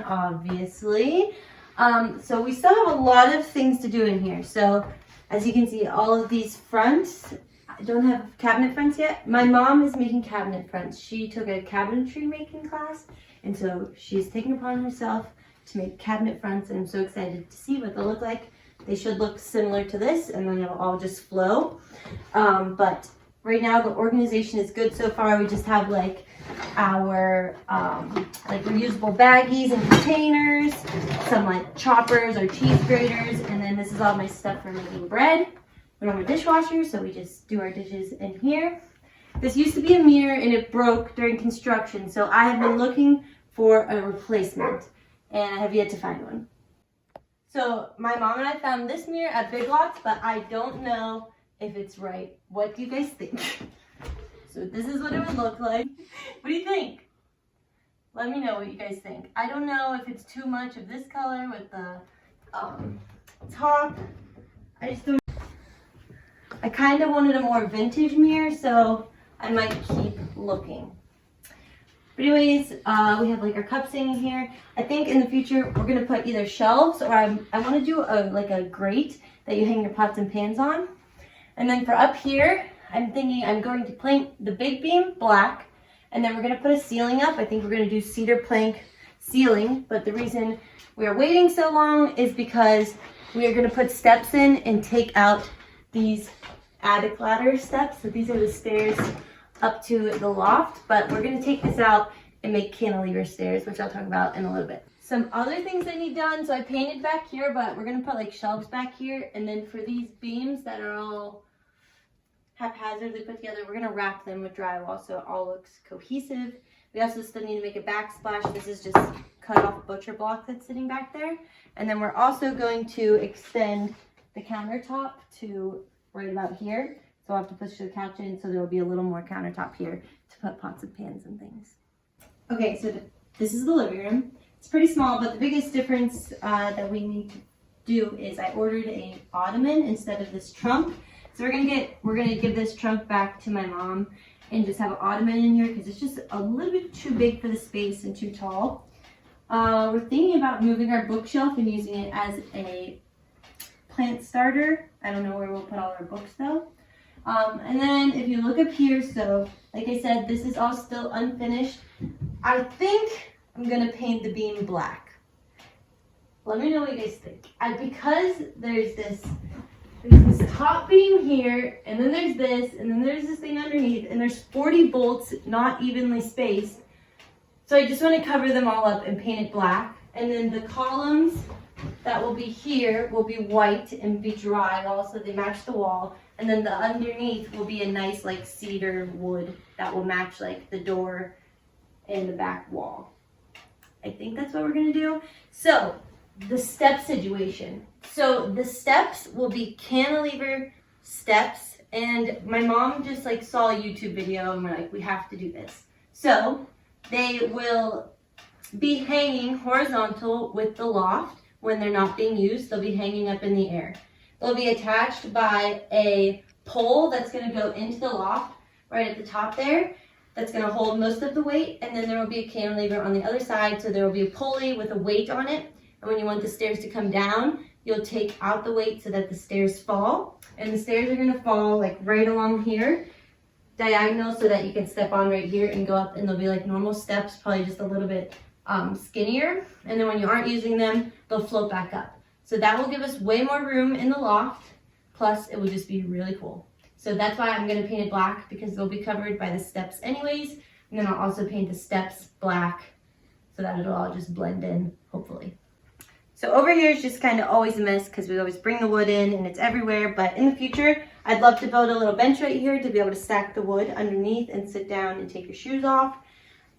obviously. So we still have a lot of things to do in here. So as you can see, all of these fronts, I don't have cabinet fronts yet. My mom is making cabinet fronts. She took a cabinetry making class, and so she's taken upon herself to make cabinet fronts, and I'm so excited to see what they'll look like. They should look similar to this, and then it'll all just flow. But right now the organization is good so far. We just have like our like reusable baggies and containers, some like choppers or cheese graters, and then this is all my stuff for making bread. We don't have a dishwasher, so we just do our dishes in here. This used to be a mirror and it broke during construction, so I have been looking for a replacement and I have yet to find one. So my mom and I found this mirror at Big Lots, but I don't know if it's right. What do you guys think? So this is what it would look like. What do you think? Let me know what you guys think. I don't know if it's too much of this color with the top. I just don't. I kind of wanted a more vintage mirror, so I might keep looking. But anyways, we have like our cups hanging here. I think in the future we're gonna put either shelves or I want to do like a grate that you hang your pots and pans on. And then for up here, I'm thinking I'm going to paint the big beam black, and then we're gonna put a ceiling up. I think we're gonna do cedar plank ceiling, but the reason we are waiting so long is because we are gonna put steps in and take out these attic ladder steps. So these are the stairs up to the loft, but we're gonna take this out and make cantilever stairs, which I'll talk about in a little bit. Some other things I need done, so I painted back here, but we're gonna put like shelves back here, and then for these beams that are all haphazardly put together, we're gonna wrap them with drywall so it all looks cohesive. We also still need to make a backsplash. This is just cut off butcher block that's sitting back there. And then we're also going to extend the countertop to right about here. So I'll have to push the couch in, so there will be a little more countertop here to put pots and pans and things. Okay, so this is the living room. It's pretty small, but the biggest difference that we need to do is I ordered a ottoman instead of this trunk. So we're gonna give this trunk back to my mom and just have an ottoman in here because it's just a little bit too big for the space and too tall. We're thinking about moving our bookshelf and using it as a plant starter. I don't know where we'll put all our books though. And then if you look up here, so like I said, this is all still unfinished. I think I'm gonna paint the beam black. Let me know what you guys think. Because there's this top beam here, and then there's this, and then there's this thing underneath, and there's 40 bolts not evenly spaced. So I just want to cover them all up and paint it black. And then the columns that will be here will be white and be dry also, they match the wall. And then the underneath will be a nice like cedar wood that will match like the door and the back wall. I think that's what we're gonna do. So the step situation. So the steps will be cantilever steps, and my mom just like saw a YouTube video and we're like, we have to do this. So they will be hanging horizontal with the loft when they're not being used. They'll be hanging up in the air. They'll be attached by a pole that's going to go into the loft right at the top there. That's going to hold most of the weight, and then there will be a cantilever on the other side, so there will be a pulley with a weight on it. And when you want the stairs to come down, you'll take out the weight so that the stairs fall. And the stairs are going to fall like right along here, diagonal, so that you can step on right here and go up, and they'll be like normal steps, probably just a little bit skinnier. And then when you aren't using them, they'll float back up. So that will give us way more room in the loft, plus it will just be really cool. So that's why I'm going to paint it black, because they'll be covered by the steps anyways. And then I'll also paint the steps black so that it'll all just blend in, hopefully. So over here is just kind of always a mess because we always bring the wood in and it's everywhere. But in the future, I'd love to build a little bench right here to be able to stack the wood underneath and sit down and take your shoes off.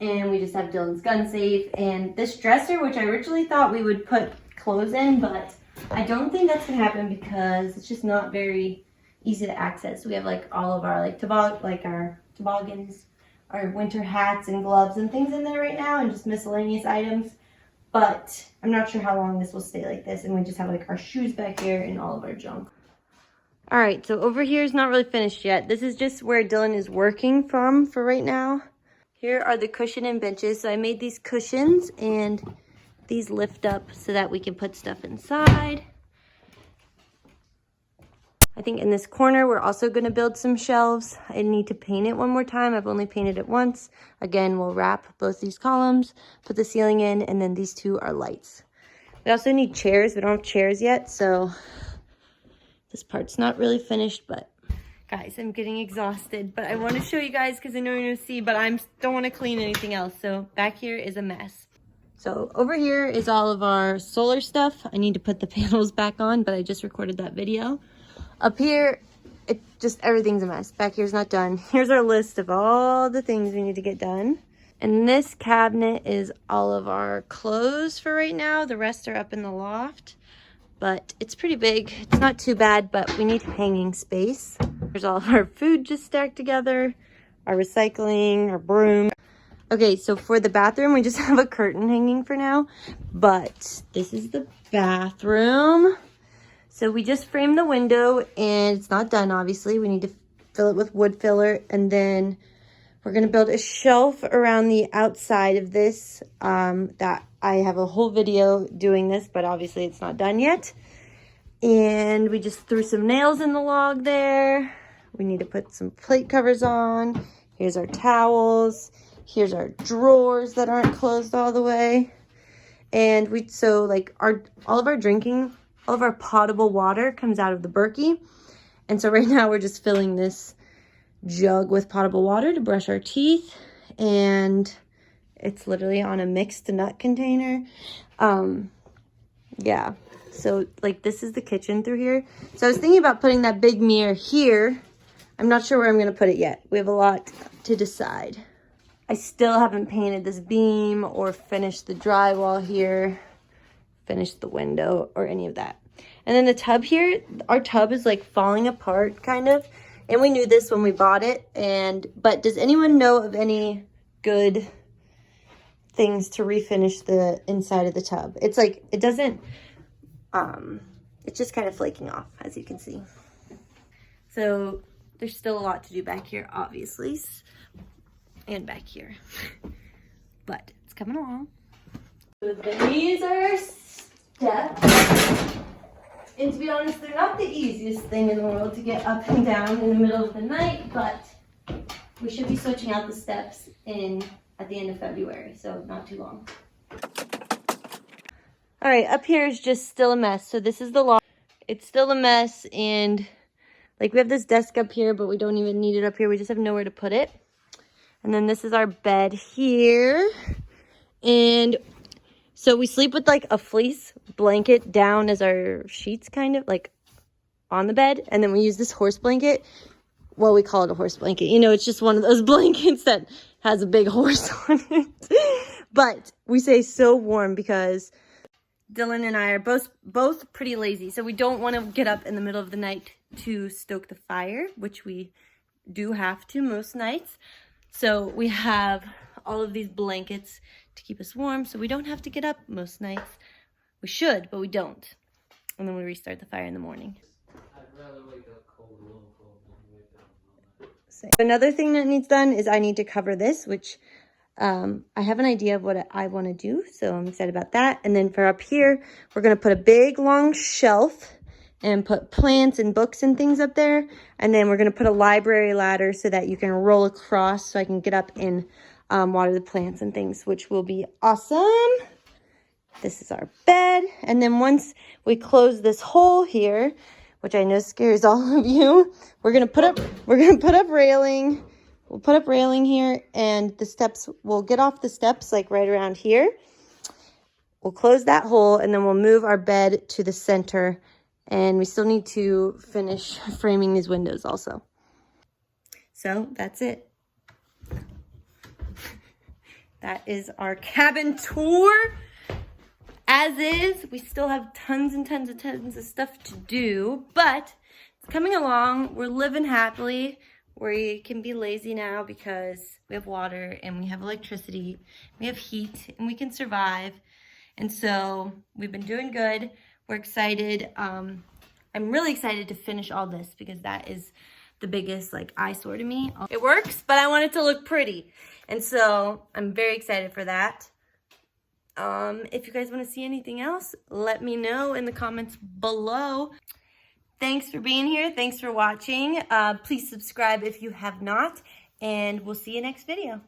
And we just have Dylan's gun safe and this dresser, which I originally thought we would put clothes in, but I don't think that's gonna happen because it's just not very easy to access. We have like all of our our toboggans, our winter hats and gloves and things in there right now, and just miscellaneous items. But I'm not sure how long this will stay like this, and we just have like our shoes back here and all of our junk. All right, so over here is not really finished yet. This is just where Dylan is working from for right now. Here are the cushion and benches. So I made these cushions, and These lift up so that we can put stuff inside. I think in this corner, we're also gonna build some shelves. I need to paint it one more time. I've only painted it once. Again, we'll wrap both these columns, put the ceiling in, and then these two are lights. We also need chairs. We don't have chairs yet, so this part's not really finished, but guys, I'm getting exhausted, but I want to show you guys because I know you're gonna see, but I don't want to clean anything else. So back here is a mess. So over here is all of our solar stuff. I need to put the panels back on, but I just recorded that video. Up here, everything's a mess. Back here's not done. Here's our list of all the things we need to get done. And this cabinet is all of our clothes for right now. The rest are up in the loft, but it's pretty big. It's not too bad, but we need hanging space. There's all of our food just stacked together, our recycling, our broom. Okay, so for the bathroom, we just have a curtain hanging for now, but this is the bathroom. So we just framed the window and it's not done, obviously. We need to fill it with wood filler, and then we're gonna build a shelf around the outside of this. That I have a whole video doing this, but obviously it's not done yet. And we just threw some nails in the log there. We need to put some plate covers on. Here's our towels. Here's our drawers that aren't closed all the way. And all of our potable water comes out of the Berkey. And so right now we're just filling this jug with potable water to brush our teeth. And it's literally on a mixed nut container. Yeah. So this is the kitchen through here. So I was thinking about putting that big mirror here. I'm not sure where I'm going to put it yet. We have a lot to decide. I still haven't painted this beam or finished the drywall here, finished the window or any of that. And then the tub here, our tub is falling apart kind of. And we knew this when we bought it. But does anyone know of any good things to refinish the inside of the tub? It's it doesn't, it's just kind of flaking off, as you can see. So there's still a lot to do back here, obviously, and back here, but it's coming along. So these are steps, and to be honest, they're not the easiest thing in the world to get up and down in the middle of the night, but we should be switching out the steps at the end of February, so not too long. All right, up here is just still a mess. So this is the loft. It's still a mess, and we have this desk up here, but we don't even need it up here. We just have nowhere to put it. And then this is our bed here. And so we sleep with a fleece blanket down as our sheets, kind of on the bed. And then we use this horse blanket. Well, we call it a horse blanket. It's just one of those blankets that has a big horse on it. But we stay so warm because Dylan and I are both pretty lazy. So we don't want to get up in the middle of the night to stoke the fire, which we do have to most nights. So we have all of these blankets to keep us warm, so we don't have to get up most nights. We should, but we don't. And then we restart the fire in the morning. I'd rather wake up cold, a little cold than wake up all night. Another thing that needs done is I need to cover this, which I have an idea of what I want to do, so I'm excited about that. And then for up here, we're going to put a big, long shelf and put plants and books and things up there. And then we're going to put a library ladder so that you can roll across so I can get up and water the plants and things, which will be awesome. This is our bed. And then once we close this hole here, which I know scares all of you, we're going to put up railing. We'll put up railing here, and the steps, we'll get off the steps right around here. We'll close that hole, and then we'll move our bed to the center. And we still need to finish framing these windows also. So that's it. That is our cabin tour. As is, we still have tons and tons and tons of stuff to do, but it's coming along. We're living happily. We can be lazy now because we have water and we have electricity, we have heat, and we can survive. And so we've been doing good. We're excited. I'm really excited to finish all this because that is the biggest eyesore to me. It works, but I want it to look pretty. And so I'm very excited for that. If you guys want to see anything else, let me know in the comments below. Thanks for being here. Thanks for watching. Please subscribe if you have not, and we'll see you next video.